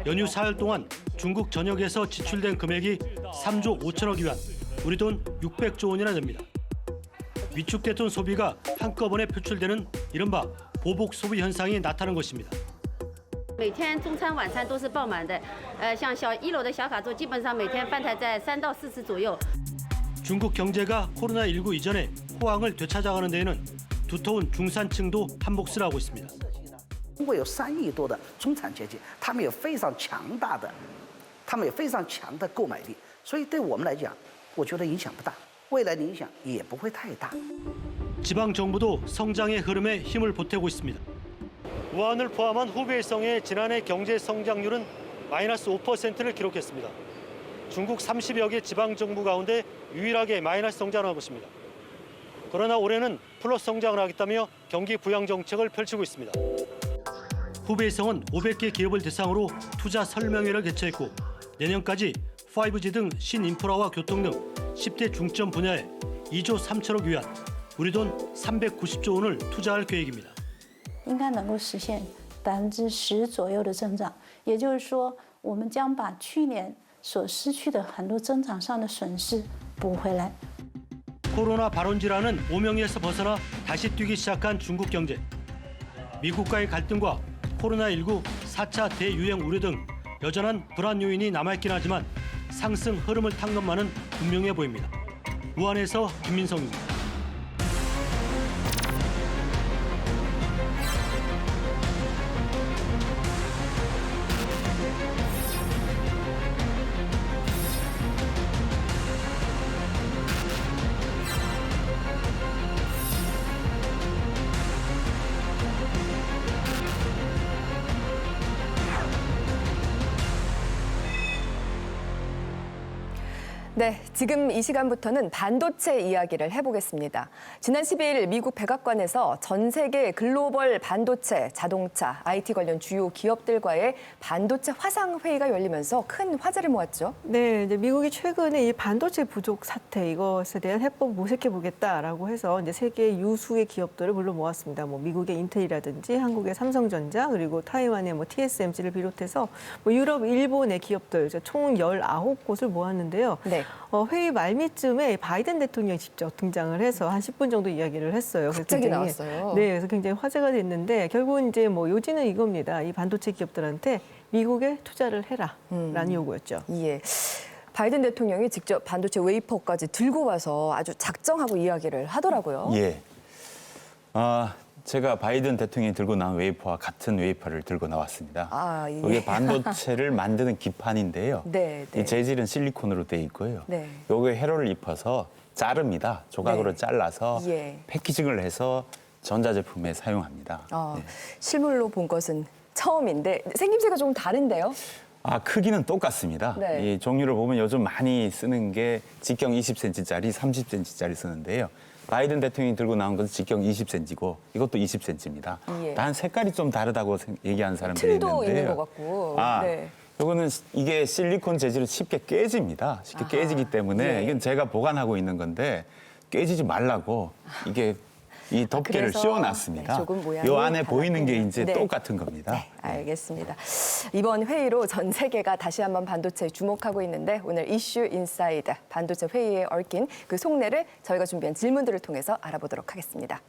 연휴 사흘 동안 중국 전역에서 지출된 금액이 3조 5천억 위안, 우리 돈 600조 원이나 됩니다. 위축됐던 소비가 한꺼번에 표출되는 이른바 보복 소비 현상이 나타난 것입니다. 每天中餐晚餐都是爆满的，像1楼的小卡座，基本上每天饭台在3到4次左右。 중국 경제가 코로나19 이전에 호황을 되찾아가는 데에는 두터운 중산층도 한몫을 하고 있습니다. 中国有3亿多的中产阶级，他们有非常强的购买力，所以对我们来讲，我觉得影响不大，未来的影响也不会太大。 지방 정부도 성장의 흐름에 힘을 보태고 있습니다. 우한을 포함한 후베이성의 지난해 경제 성장률은 마이너스 5%를 기록했습니다. 중국 30여 개 지방 정부 가운데 유일하게 마이너스 성장을 하고 있습니다. 그러나 올해는 플러스 성장을 하겠다며 경기 부양 정책을 펼치고 있습니다. 후베이성은 500개 기업을 대상으로 투자 설명회를 개최했고 내년까지 5G 등 신인프라와 교통 등 10대 중점 분야에 2조 3천억 위안, 우리 돈 390조 원을 투자할 계획입니다. 应该能够实现10%左右的增长，也就是说，我们将把去年所失去的很多增长上的损失补回来。 코로나 발원지라는 오명에서 벗어나 다시 뛰기 시작한 중국 경제. 미국과의 갈등과 코로나19 4차 대유행 우려 등 여전한 불안 요인이 남아있긴 하지만 상승 흐름을 탄 것만은 분명해 보입니다. 우한에서 김민성입니다. 네, 지금 이 시간부터는 반도체 이야기를 해보겠습니다. 지난 12일 미국 백악관에서 전 세계 글로벌 반도체, 자동차, IT 관련 주요 기업들과의 반도체 화상회의가 열리면서 큰 화제를 모았죠. 네, 이제 미국이 최근에 이 반도체 부족 사태 이것에 대한 해법을 모색해 보겠다라고 해서 이제 세계 유수의 기업들을 불러 모았습니다. 뭐 미국의 인텔이라든지 한국의 삼성전자 그리고 타이완의 뭐 TSMC를 비롯해서 뭐 유럽, 일본의 기업들 총 19곳을 모았는데요. 네. 회의 말미쯤에 바이든 대통령이 직접 등장을 해서 한 10분 정도 이야기를 했어요. 갑자기 나왔어요. 네, 그래서 굉장히 화제가 됐는데 결국은 이제 뭐 요지는 이겁니다. 이 반도체 기업들한테 미국에 투자를 해라라는 요구였죠. 예. 바이든 대통령이 직접 반도체 웨이퍼까지 들고 와서 아주 작정하고 이야기를 하더라고요. 예. 제가 바이든 대통령이 들고 나온 웨이퍼와 같은 웨이퍼를 들고 나왔습니다. 아, 예. 이게 반도체를 만드는 기판인데요. 네, 네. 이 재질은 실리콘으로 돼 있고요. 네. 요게 회로를 입혀서 자릅니다. 조각으로 네. 잘라서 예. 패키징을 해서 전자제품에 사용합니다. 네. 실물로 본 것은 처음인데 생김새가 조금 다른데요? 크기는 똑같습니다. 네. 이 종류를 보면 요즘 많이 쓰는 게 직경 20cm짜리, 30cm짜리 쓰는데요. 바이든 대통령이 들고 나온 것은 직경 20cm고 이것도 20cm입니다. 예. 단 색깔이 좀 다르다고 얘기하는 사람들이 틀도 있는데요. 있는 것 같고. 네. 요거는 이게 실리콘 재질은 쉽게 깨집니다. 쉽게 깨지기 때문에 예. 이건 제가 보관하고 있는 건데 깨지지 말라고 이게 이 덮개를 그래서, 씌워놨습니다. 네, 조금 모양이 요 안에 보이는 게 달랐군요. 이제 네. 똑같은 겁니다. 네, 알겠습니다. 이번 회의로 전 세계가 다시 한번 반도체에 주목하고 있는데 오늘 이슈 인사이드 반도체 회의에 얽힌 그 속내를 저희가 준비한 질문들을 통해서 알아보도록 하겠습니다.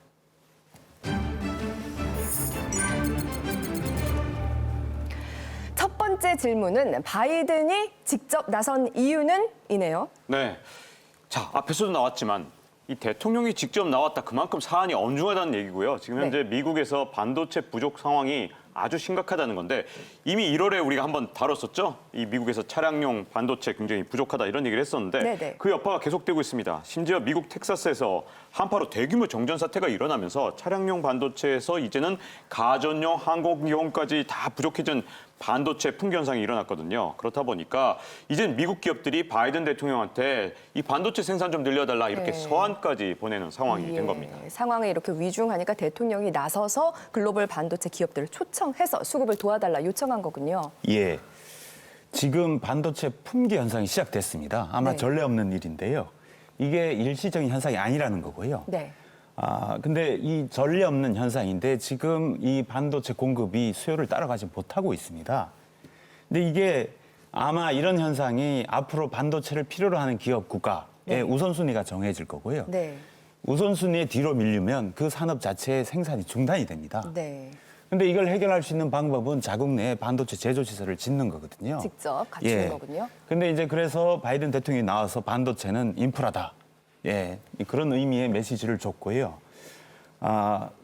첫 번째 질문은 바이든이 직접 나선 이유는 이네요. 네. 자, 앞에서도 나왔지만 이 대통령이 직접 나왔다 그만큼 사안이 엄중하다는 얘기고요. 지금 현재 미국에서 반도체 부족 상황이 아주 심각하다는 건데 이미 1월에 우리가 한번 다뤘었죠. 이 미국에서 차량용 반도체 굉장히 부족하다 이런 얘기를 했었는데 네네. 그 여파가 계속되고 있습니다. 심지어 미국 텍사스에서 한파로 대규모 정전 사태가 일어나면서 차량용 반도체에서 이제는 가전용 항공기용까지 다 부족해진 반도체 풍기 현상이 일어났거든요. 그렇다 보니까 이젠 미국 기업들이 바이든 대통령한테 이 반도체 생산 좀 늘려달라 이렇게 서한까지 보내는 상황이 된 겁니다. 상황이 이렇게 위중하니까 대통령이 나서서 글로벌 반도체 기업들을 초청해서 수급을 도와달라 요청한 거군요. 예. 지금 반도체 품귀 현상이 시작됐습니다. 아마 네. 전례 없는 일인데요. 이게 일시적인 현상이 아니라는 거고요. 네. 근데 이 전례 없는 현상인데 지금 이 반도체 공급이 수요를 따라가지 못하고 있습니다. 근데 이게 아마 이런 현상이 앞으로 반도체를 필요로 하는 기업 국가의 우선순위가 정해질 거고요. 네. 우선순위에 뒤로 밀리면 그 산업 자체의 생산이 중단이 됩니다. 네. 근데 이걸 해결할 수 있는 방법은 자국 내에 반도체 제조 시설을 짓는 거거든요. 직접 갖추는 거군요. 근데 이제 그래서 바이든 대통령이 나와서 반도체는 인프라다. 예, 그런 의미의 메시지를 줬고요.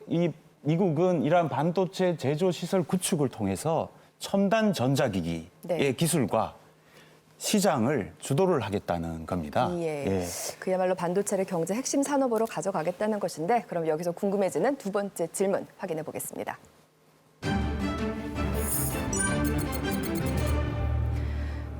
이 미국은 이러한 반도체 제조 시설 구축을 통해서 첨단 전자기기의 기술과 시장을 주도를 하겠다는 겁니다. 예. 그야말로 반도체를 경제 핵심 산업으로 가져가겠다는 것인데 그럼 여기서 궁금해지는 두 번째 질문 확인해 보겠습니다.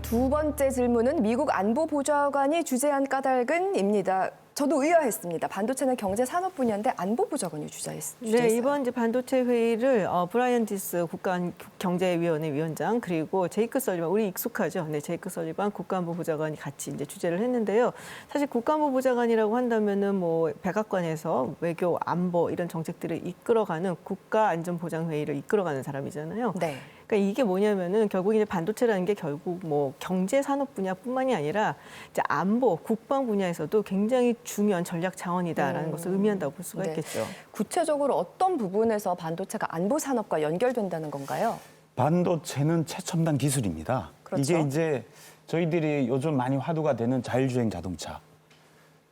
두 번째 질문은 미국 안보보좌관이 주재한 까닭은입니다. 저도 의아했습니다. 반도체는 경제 산업 분야인데 안보보좌관이 주재했어요. 네, 이번 이제 반도체 회의를 브라이언 디스 국가경제위원회 위원장 그리고 제이크 설리반 우리 익숙하죠. 네, 제이크 설리반 국가안보보좌관이 같이 이제 주재를 했는데요. 사실 국가안보보좌관이라고 한다면은 뭐 백악관에서 외교, 안보 이런 정책들을 이끌어가는 국가안전보장회의를 이끌어가는 사람이잖아요. 네. 그러니까 이게 뭐냐면은 결국 이제 반도체라는 게 결국 뭐 경제 산업 분야뿐만이 아니라 이제 안보, 국방 분야에서도 굉장히 중요한 전략 자원이다라는 것을 의미한다고 볼 수가 있겠죠. 구체적으로 어떤 부분에서 반도체가 안보 산업과 연결된다는 건가요? 반도체는 최첨단 기술입니다. 그렇죠. 이게 이제 저희들이 요즘 많이 화두가 되는 자율주행 자동차,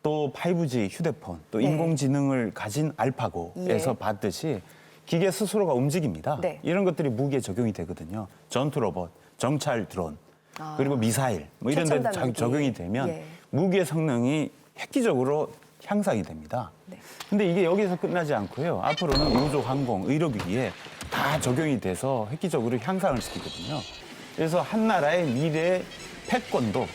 또 5G 휴대폰, 또 인공지능을 가진 알파고에서 봤듯이 기계 스스로가 움직입니다. 이런 것들이 무기에 적용이 되거든요. 전투 로봇, 정찰 드론, 그리고 미사일 뭐 이런 데 적용이 되면 무기의 성능이 획기적으로 향상이 됩니다. 근데 이게 여기서 끝나지 않고요. 앞으로는 우주, 항공, 의료기기에 다 적용이 돼서 획기적으로 향상을 시키거든요. 그래서 한 나라의 미래 패권도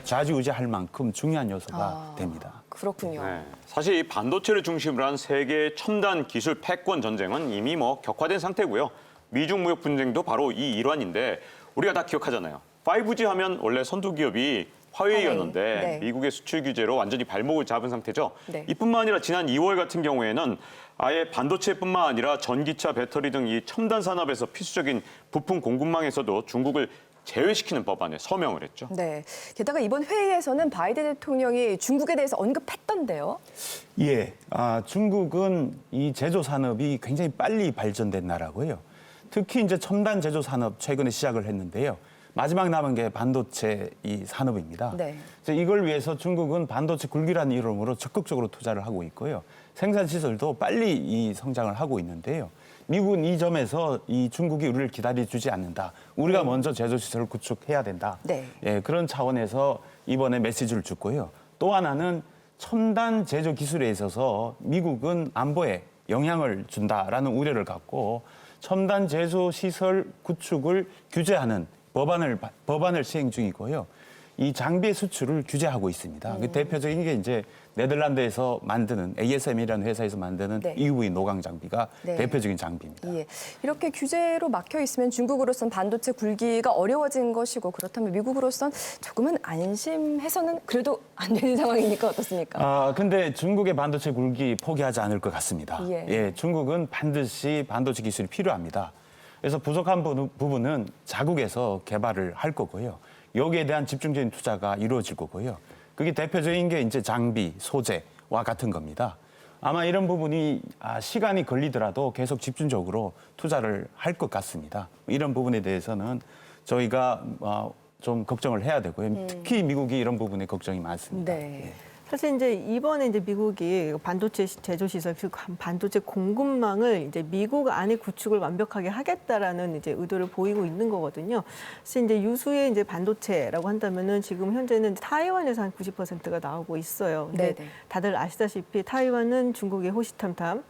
좌지우지할 만큼 중요한 요소가 됩니다. 그렇군요. 네. 사실 이 반도체를 중심으로 한 세계 첨단 기술 패권 전쟁은 이미 격화된 상태고요. 미중 무역 분쟁도 바로 이 일환인데 우리가 다 기억하잖아요. 5G 하면 원래 선두 기업이 화웨이였는데 네. 미국의 수출 규제로 완전히 발목을 잡은 상태죠. 네. 이뿐만 아니라 지난 2월 같은 경우에는 아예 반도체뿐만 아니라 전기차, 배터리 등 이 첨단 산업에서 필수적인 부품 공급망에서도 중국을 제외시키는 법안에 서명을 했죠. 네. 게다가 이번 회의에서는 바이든 대통령이 중국에 대해서 언급했던데요. 예, 중국은 이 제조 산업이 굉장히 빨리 발전된 나라고요. 특히 이제 첨단 제조 산업 최근에 시작을 했는데요. 마지막 남은 게 반도체 이 산업입니다. 네. 그래서 이걸 위해서 중국은 반도체 굴기라는 이름으로 적극적으로 투자를 하고 있고요. 생산 시설도 빨리 이 성장을 하고 있는데요. 미국은 이 점에서 이 중국이 우리를 기다려주지 않는다. 우리가 먼저 제조 시설을 구축해야 된다. 네. 예, 그런 차원에서 이번에 메시지를 줬고요. 또 하나는 첨단 제조 기술에 있어서 미국은 안보에 영향을 준다라는 우려를 갖고 첨단 제조 시설 구축을 규제하는 법안을 시행 중이고요. 이 장비의 수출을 규제하고 있습니다. 그 대표적인 게 이제 네덜란드에서 만드는 ASM이라는 회사에서 만드는 네. EUV 노광 장비가 네. 대표적인 장비입니다. 예. 이렇게 규제로 막혀 있으면 중국으로선 반도체 굴기가 어려워진 것이고 그렇다면 미국으로선 조금은 안심해서는 그래도 안 되는 상황이니까 어떻습니까? 근데 중국의 반도체 굴기 포기하지 않을 것 같습니다. 예. 중국은 반드시 반도체 기술이 필요합니다. 그래서 부족한 부분은 자국에서 개발을 할 거고요. 여기에 대한 집중적인 투자가 이루어질 거고요. 그게 대표적인 게 이제 장비, 소재와 같은 겁니다. 아마 이런 부분이 시간이 걸리더라도 계속 집중적으로 투자를 할 것 같습니다. 이런 부분에 대해서는 저희가 좀 걱정을 해야 되고요. 특히 미국이 이런 부분에 걱정이 많습니다. 네. 예. 사실 이제 이번에 이제 미국이 반도체 제조 시설, 즉 반도체 공급망을 이제 미국 안에 구축을 완벽하게 하겠다라는 이제 의도를 보이고 있는 거거든요. 그래서 이제 유수의 이제 반도체라고 한다면은 지금 현재는 타이완에서 한 90%가 나오고 있어요. 근데 네네. 다들 아시다시피 타이완은 중국의 호시탐탐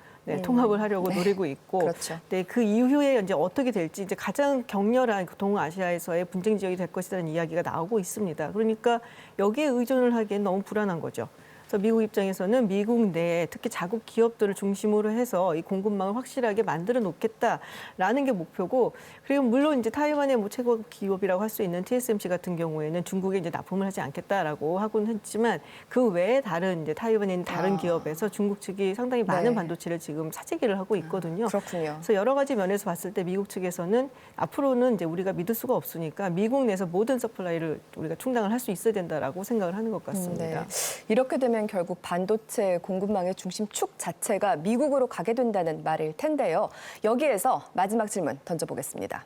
통합을 하려고 노리고 있고, 그렇죠. 그 이후에 이제 어떻게 될지 이제 가장 격렬한 동아시아에서의 분쟁 지역이 될 것이라는 이야기가 나오고 있습니다. 그러니까 여기에 의존을 하기엔 너무 불안한 거죠. 그래서 미국 입장에서는 미국 내에 특히 자국 기업들을 중심으로 해서 이 공급망을 확실하게 만들어 놓겠다라는 게 목표고, 그리고 물론 이제 타이완의 최고 기업이라고 할 수 있는 TSMC 같은 경우에는 중국에 이제 납품을 하지 않겠다라고 하고는 했지만 그 외에 다른 이제 타이완에 있는 다른 기업에서 중국 측이 상당히 많은 반도체를 지금 사재기를 하고 있거든요. 그렇군요. 그래서 여러 가지 면에서 봤을 때 미국 측에서는 앞으로는 이제 우리가 믿을 수가 없으니까 미국 내에서 모든 서플라이를 우리가 충당을 할 수 있어야 된다라고 생각을 하는 것 같습니다. 이렇게 되면 결국 반도체 공급망의 중심축 자체가 미국으로 가게 된다는 말일 텐데요. 여기에서 마지막 질문 던져보겠습니다.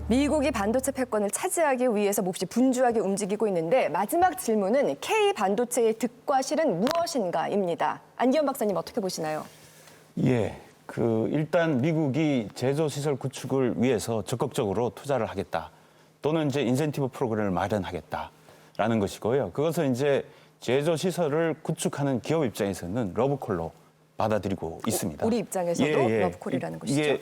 미국이 반도체 패권을 차지하기 위해서 몹시 분주하게 움직이고 있는데 마지막 질문은 K 반도체의 득과 실은 무엇인가입니다. 안기현 박사님 어떻게 보시나요? 예, 일단 미국이 제조 시설 구축을 위해서 적극적으로 투자를 하겠다. 또는 이제 인센티브 프로그램을 마련하겠다라는 것이고요. 그것은 이제 제조 시설을 구축하는 기업 입장에서는 러브콜로 받아들이고 있습니다. 우리 입장에서도 러브콜이라는 것이죠. 이게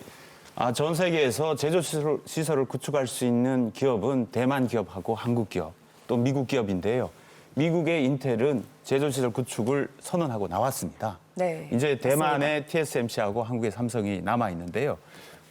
전 세계에서 제조 시설을 구축할 수 있는 기업은 대만 기업하고 한국 기업, 또 미국 기업인데요. 미국의 인텔은 제조 시설 구축을 선언하고 나왔습니다. 네, 이제 대만의 TSMC하고 한국의 삼성이 남아 있는데요.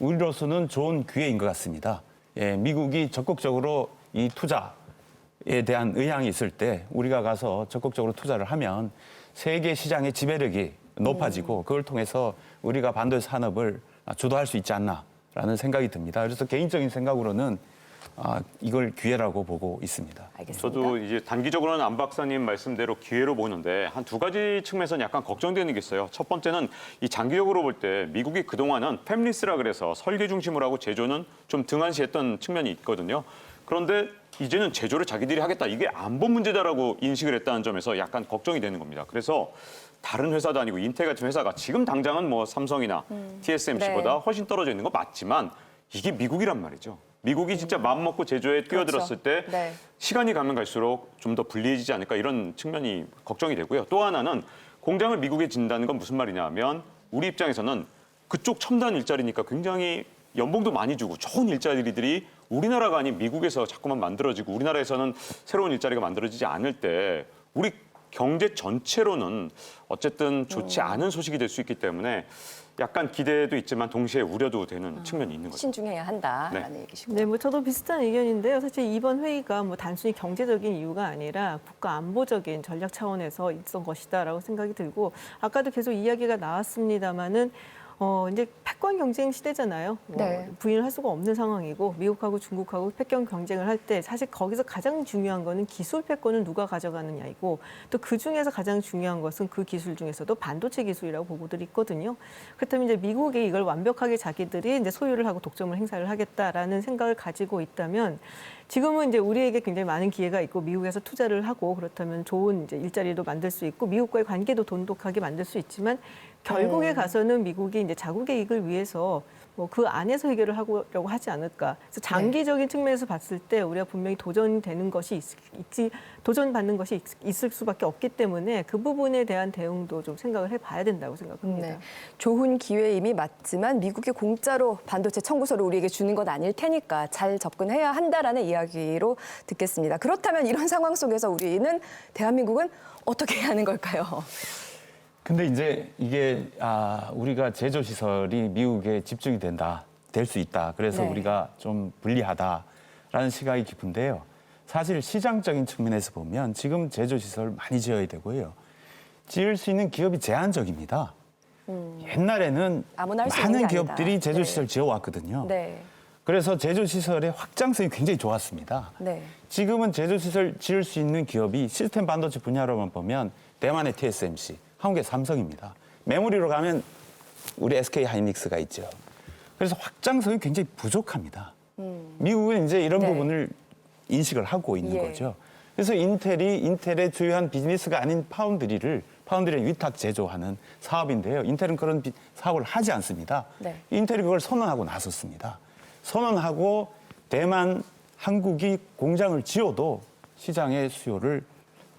우리로서는 좋은 기회인 것 같습니다. 예, 미국이 적극적으로 이 투자에 대한 의향이 있을 때 우리가 가서 적극적으로 투자를 하면 세계 시장의 지배력이 높아지고 그걸 통해서 우리가 반도체 산업을 주도할 수 있지 않나라는 생각이 듭니다. 그래서 개인적인 생각으로는 이걸 기회라고 보고 있습니다. 알겠습니다. 저도 이제 단기적으로는 안 박사님 말씀대로 기회로 보는데 한 두 가지 측면에서는 약간 걱정되는 게 있어요. 첫 번째는 이 장기적으로 볼 때 미국이 그동안은 팹리스라 그래서 설계 중심으로 하고 제조는 좀 등한시했던 측면이 있거든요. 그런데 이제는 제조를 자기들이 하겠다. 이게 안보 문제다라고 인식을 했다는 점에서 약간 걱정이 되는 겁니다. 그래서 다른 회사도 아니고 인텔 같은 회사가 지금 당장은 뭐 삼성이나 TSMC보다 훨씬 떨어져 있는 거 맞지만 이게 미국이란 말이죠. 미국이 진짜 마음 먹고 제조에 뛰어들었을 때 시간이 가면 갈수록 좀 더 불리해지지 않을까 이런 측면이 걱정이 되고요. 또 하나는 공장을 미국에 진다는 건 무슨 말이냐 하면 우리 입장에서는 그쪽 첨단 일자리니까 굉장히 연봉도 많이 주고 좋은 일자리들이 우리나라가 아닌 미국에서 자꾸만 만들어지고 우리나라에서는 새로운 일자리가 만들어지지 않을 때 우리 경제 전체로는 어쨌든 좋지 않은 소식이 될 수 있기 때문에 약간 기대도 있지만 동시에 우려도 되는 측면이 있는 거죠. 신중해야 한다라는 얘기시고요. 네, 뭐 저도 비슷한 의견인데요. 사실 이번 회의가 뭐 단순히 경제적인 이유가 아니라 국가 안보적인 전략 차원에서 있었던 것이다라고 생각이 들고 아까도 계속 이야기가 나왔습니다마는 이제 패권 경쟁 시대잖아요. 네. 부인을 할 수가 없는 상황이고 미국하고 중국하고 패권 경쟁을 할 때 사실 거기서 가장 중요한 거는 기술 패권을 누가 가져가느냐이고 또 그 중에서 가장 중요한 것은 그 기술 중에서도 반도체 기술이라고 보고들이 있거든요. 그렇다면 이제 미국이 이걸 완벽하게 자기들이 이제 소유를 하고 독점을 행사를 하겠다라는 생각을 가지고 있다면 지금은 이제 우리에게 굉장히 많은 기회가 있고 미국에서 투자를 하고 그렇다면 좋은 이제 일자리도 만들 수 있고 미국과의 관계도 돈독하게 만들 수 있지만 결국에 가서는 미국이 이제 자국의 이익을 위해서 뭐 그 안에서 해결을 하려고 하지 않을까. 그래서 장기적인 측면에서 봤을 때 우리가 분명히 도전되는 것이 도전받는 것이 있을 수밖에 없기 때문에 그 부분에 대한 대응도 좀 생각을 해봐야 된다고 생각합니다. 네. 좋은 기회임이 맞지만 미국이 공짜로 반도체 청구서를 우리에게 주는 건 아닐 테니까 잘 접근해야 한다라는 이야기로 듣겠습니다. 그렇다면 이런 상황 속에서 우리는 대한민국은 어떻게 해야 하는 걸까요? 근데 이제 이게 우리가 제조 시설이 미국에 집중이 될 수 있다. 그래서 네. 우리가 좀 불리하다라는 시각이 깊은데요. 사실 시장적인 측면에서 보면 지금 제조 시설 많이 지어야 되고요. 지을 수 있는 기업이 제한적입니다. 옛날에는 아무나 할수 있는 많은 게 기업들이 아니다. 제조 네. 시설 지어왔거든요. 네. 그래서 제조 시설의 확장성이 굉장히 좋았습니다. 네. 지금은 제조 시설 지을 수 있는 기업이 시스템 반도체 분야로만 보면 대만의 TSMC, 한국의 삼성입니다. 메모리로 가면 우리 SK 하이닉스가 있죠. 그래서 확장성이 굉장히 부족합니다. 미국은 이제 이런 네. 부분을 인식을 하고 있는 예. 거죠. 그래서 인텔의 주요한 비즈니스가 아닌 파운드리를 위탁 제조하는 사업인데요. 인텔은 그런 사업을 하지 않습니다. 네. 인텔이 그걸 선언하고 나섰습니다. 선언하고 대만, 한국이 공장을 지어도 시장의 수요를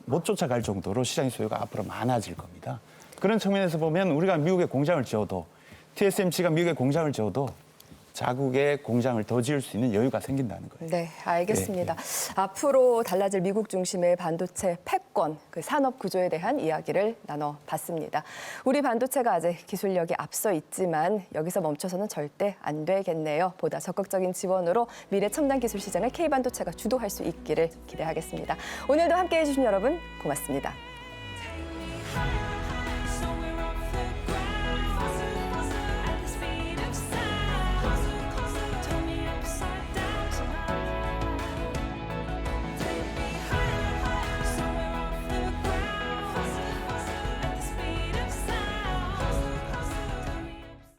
못 쫓아갈 정도로 시장의 수요가 앞으로 많아질 겁니다. 그런 측면에서 보면 우리가 미국에 공장을 지어도 TSMC가 미국에 공장을 지어도 자국의 공장을 더 지을 수 있는 여유가 생긴다는 거예요. 네, 알겠습니다. 앞으로 달라질 미국 중심의 반도체 패권, 그 산업 구조에 대한 이야기를 나눠봤습니다. 우리 반도체가 아직 기술력이 앞서 있지만 여기서 멈춰서는 절대 안 되겠네요. 보다 적극적인 지원으로 미래 첨단 기술 시장을 K반도체가 주도할 수 있기를 기대하겠습니다. 오늘도 함께해 주신 여러분 고맙습니다.